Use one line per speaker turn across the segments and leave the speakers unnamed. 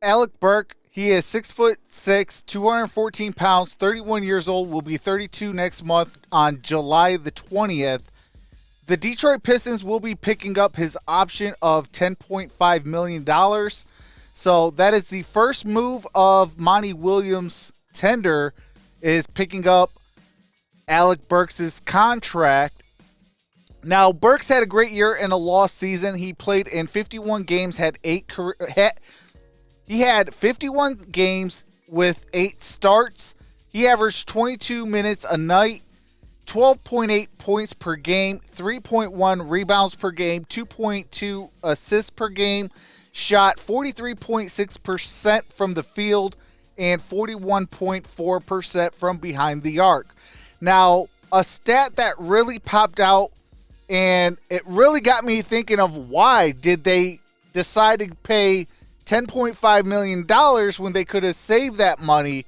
Alec Burks, he is 6'6", 214 pounds, 31 years old, will be 32 next month on July the 20th. The Detroit Pistons will be picking up his option of $10.5 million. So that is the first move of Monty Williams' tender, is picking up Alec Burks' contract. Now, Burks had a great year in a lost season. He played in 51 games, he had 51 games with 8 starts. He averaged 22 minutes a night, 12.8 points per game, 3.1 rebounds per game, 2.2 assists per game, shot 43.6% from the field, and 41.4% from behind the arc. Now, a stat that really popped out, and it really got me thinking of why did they decide to pay $10.5 million when they could have saved that money.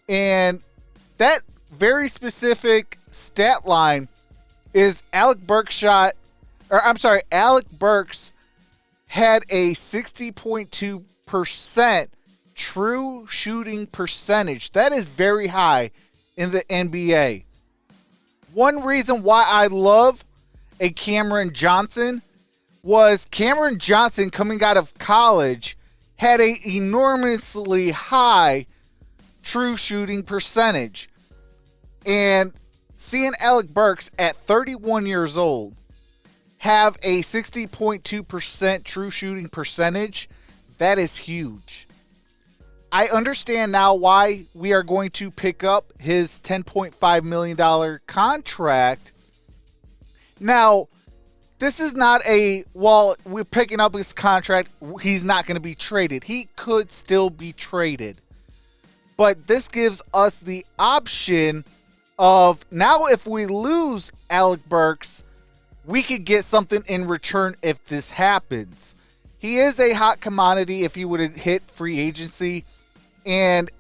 And that very specific stat line is Alec Burks had a 60.2% true shooting percentage. That is very high in the NBA. One reason why I love a Cameron Johnson was Cameron Johnson, coming out of college, had a enormously high true shooting percentage. And seeing Alec Burks at 31 years old have a 60.2% true shooting percentage, that is huge. I understand now why we are going to pick up his $10.5 million contract. Now, this is not we're picking up his contract, he's not going to be traded. He could still be traded. But this gives us the option of, now if we lose Alec Burks, we could get something in return if this happens. He is a hot commodity if he would have hit free agency. And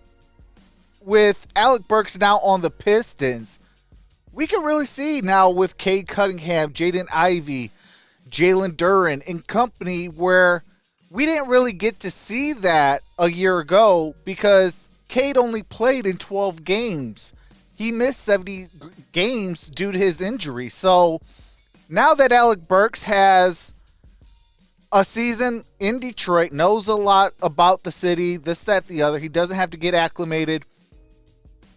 with Alec Burks now on the Pistons, we can really see now with Cade Cunningham, Jaden Ivey, Jalen Duren and company, where we didn't really get to see that a year ago because Cade only played in 12 games. He missed 70 games due to his injury. So now that Alec Burks has a season in Detroit, knows a lot about the city, this, that, the other, he doesn't have to get acclimated,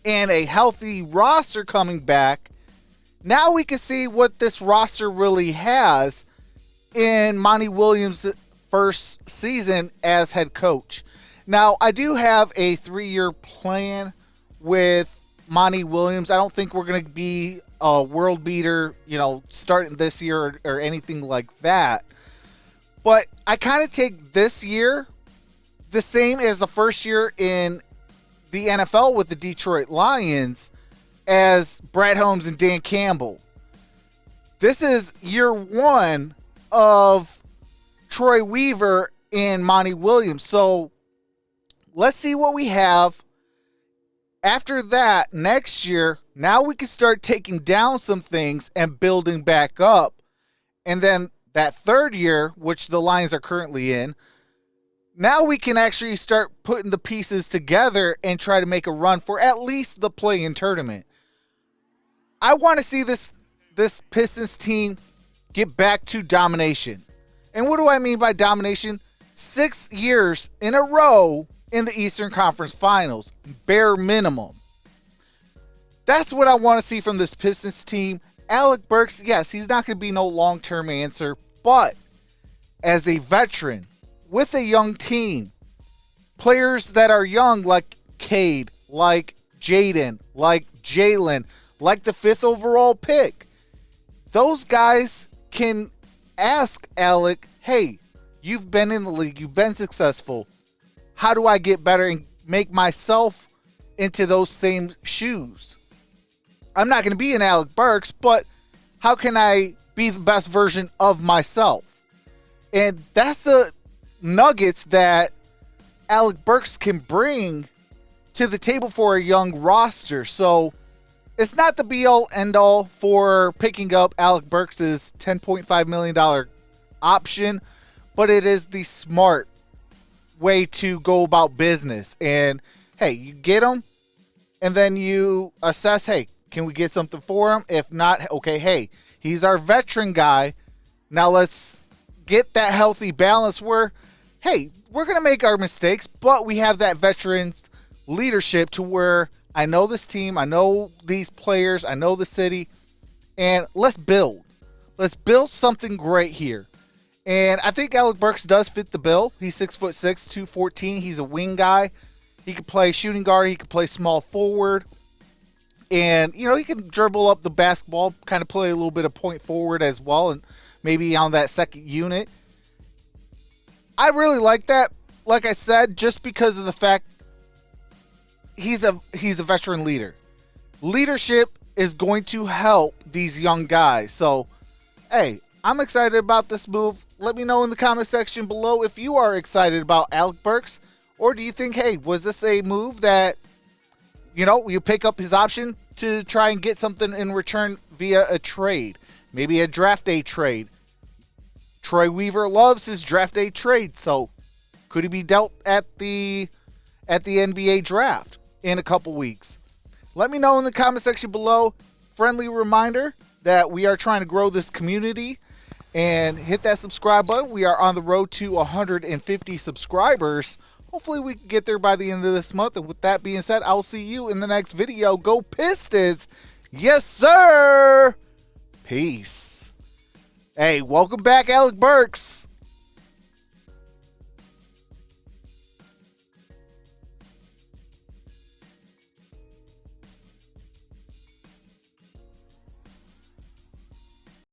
and a healthy roster coming back, now we can see what this roster really has in Monty Williams' first season as head coach. Now, I do have a 3-year plan with Monty Williams. I don't think we're going to be a world beater, starting this year or anything like that. But I kind of take this year the same as the first year in the NFL with the Detroit Lions as Brad Holmes and Dan Campbell. This is year one of Troy Weaver and Monty Williams. So let's see what we have. After that, next year, now we can start taking down some things and building back up. And then that third year, which the Lions are currently in, now we can actually start putting the pieces together and try to make a run for at least the play-in tournament. I want to see this Pistons team get back to domination. And what do I mean by domination? 6 years in a row in the Eastern Conference Finals, bare minimum. That's what I want to see from this Pistons team. Alec Burks, yes, he's not going to be no long-term answer, but as a veteran with a young team, players that are young like Cade, like Jaden, like Jalen, like the 5th overall pick, those guys can ask Alec, hey, you've been in the league, you've been successful. How do I get better and make myself into those same shoes? I'm not going to be an Alec Burks, but how can I be the best version of myself? And that's the nuggets that Alec Burks can bring to the table for a young roster. So it's not the be-all, end-all for picking up Alec Burks' $10.5 million option, but it is the smart way to go about business. And hey, you get him, and then you assess, hey, can we get something for him? If not, okay, hey, he's our veteran guy. Now let's get that healthy balance where, hey, we're going to make our mistakes, but we have that veterans leadership to where I know this team, I know these players, I know the city, and let's build. Let's build something great here. And I think Alec Burks does fit the bill. He's 6'6", 214. He's a wing guy. He can play shooting guard. He can play small forward. And, you know, he can dribble up the basketball, kind of play a little bit of point forward as well, and maybe on that second unit. I really like that, like I said, just because of the fact he's a veteran leader. Leadership is going to help these young guys. So, hey, I'm excited about this move. Let me know in the comment section below if you are excited about Alec Burks, or do you think, hey, was this a move that, you know, you pick up his option to try and get something in return via a trade, maybe a draft day trade. Troy Weaver loves his draft day trade, so could he be dealt at the NBA draft in a couple weeks? Let me know in the comment section below. Friendly reminder that we are trying to grow this community, and hit that subscribe button. We are on the road to 150 subscribers. Hopefully we can get there by the end of this month. And with that being said, I'll see you in the next video. Go Pistons. Yes, sir. Peace. Hey, welcome back, Alec Burks.